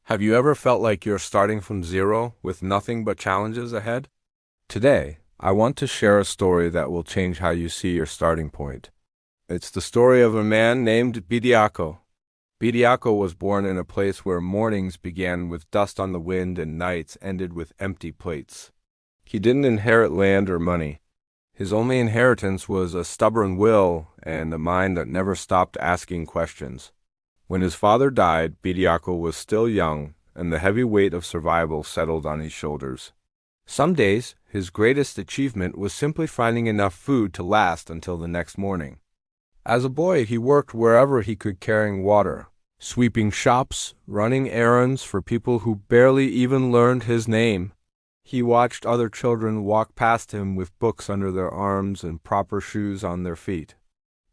Have you ever felt like you're starting from zero with nothing but challenges ahead? Today, I want to share a story that will change how you see your starting point. It's the story of a man named Bediako. Bediako was born in a place where mornings began with dust on the wind and nights ended with empty plates. He didn't inherit land or money. His only inheritance was a stubborn will and a mind that never stopped asking questions. When his father died, Bediako was still young, and the heavy weight of survival settled on his shoulders. Some days, his greatest achievement was simply finding enough food to last until the next morning. As a boy, he worked wherever he could carrying water, sweeping shops, running errands for people who barely even learned his name. He watched other children walk past him with books under their arms and proper shoes on their feet.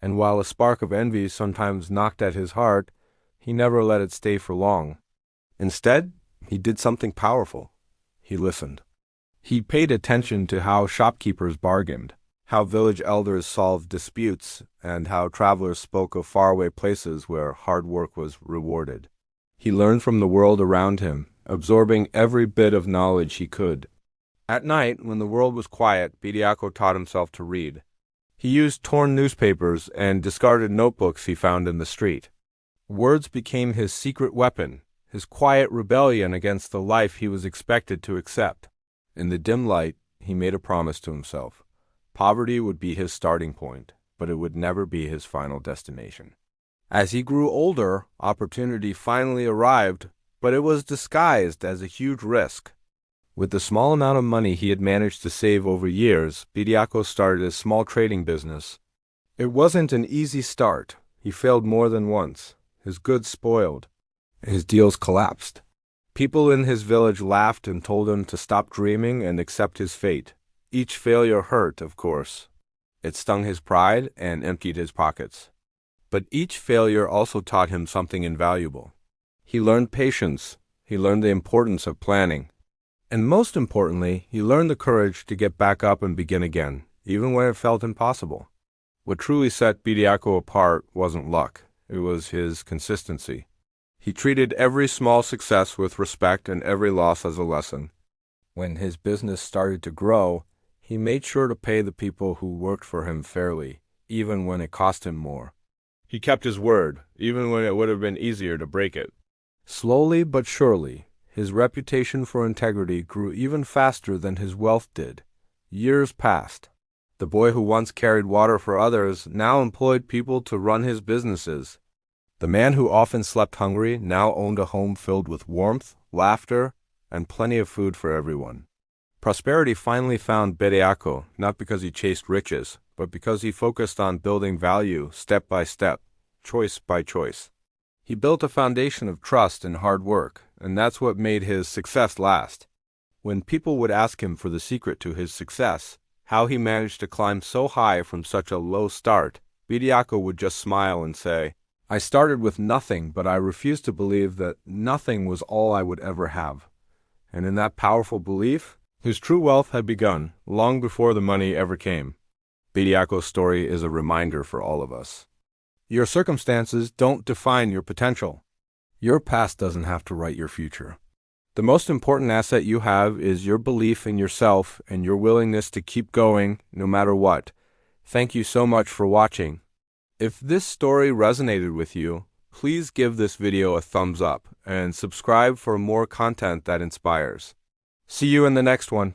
And while a spark of envy sometimes knocked at his heart, he never let it stay for long. Instead, he did something powerful. He listened. He paid attention to how shopkeepers bargained, how village elders solved disputes, and how travelers spoke of faraway places where hard work was rewarded. He learned from the world around him, absorbing every bit of knowledge he could. At night, when the world was quiet, Bediako taught himself to read. He used torn newspapers and discarded notebooks he found in the street. Words became his secret weapon, his quiet rebellion against the life he was expected to accept. In the dim light, he made a promise to himself. Poverty would be his starting point, but it would never be his final destination. As he grew older, opportunity finally arrived, but it was disguised as a huge risk. With the small amount of money he had managed to save over years, Bediako started a small trading business. It wasn't an easy start. He failed more than once. His goods spoiled. His deals collapsed. People in his village laughed and told him to stop dreaming and accept his fate. Each failure hurt, of course. It stung his pride and emptied his pockets. But each failure also taught him something invaluable. He learned patience. He learned the importance of planning. And most importantly, he learned the courage to get back up and begin again, even when it felt impossible. What truly set Bediako apart wasn't luck. It was his consistency. He treated every small success with respect and every loss as a lesson. When his business started to grow, he made sure to pay the people who worked for him fairly, even when it cost him more. He kept his word, even when it would have been easier to break it. Slowly but surely, his reputation for integrity grew even faster than his wealth did. Years passed. The boy who once carried water for others now employed people to run his businesses. The man who often slept hungry now owned a home filled with warmth, laughter, and plenty of food for everyone. Prosperity finally found Bediako, not because he chased riches, but because he focused on building value step by step, choice by choice. He built a foundation of trust and hard work, and that's what made his success last. When people would ask him for the secret to his success, how he managed to climb so high from such a low start, Bediako would just smile and say, "I started with nothing, but I refused to believe that nothing was all I would ever have." And in that powerful belief, his true wealth had begun, long before the money ever came. Bediako's story is a reminder for all of us. Your circumstances don't define your potential. Your past doesn't have to write your future. The most important asset you have is your belief in yourself and your willingness to keep going no matter what. Thank you so much for watching. If this story resonated with you, please give this video a thumbs up and subscribe for more content that inspires. See you in the next one.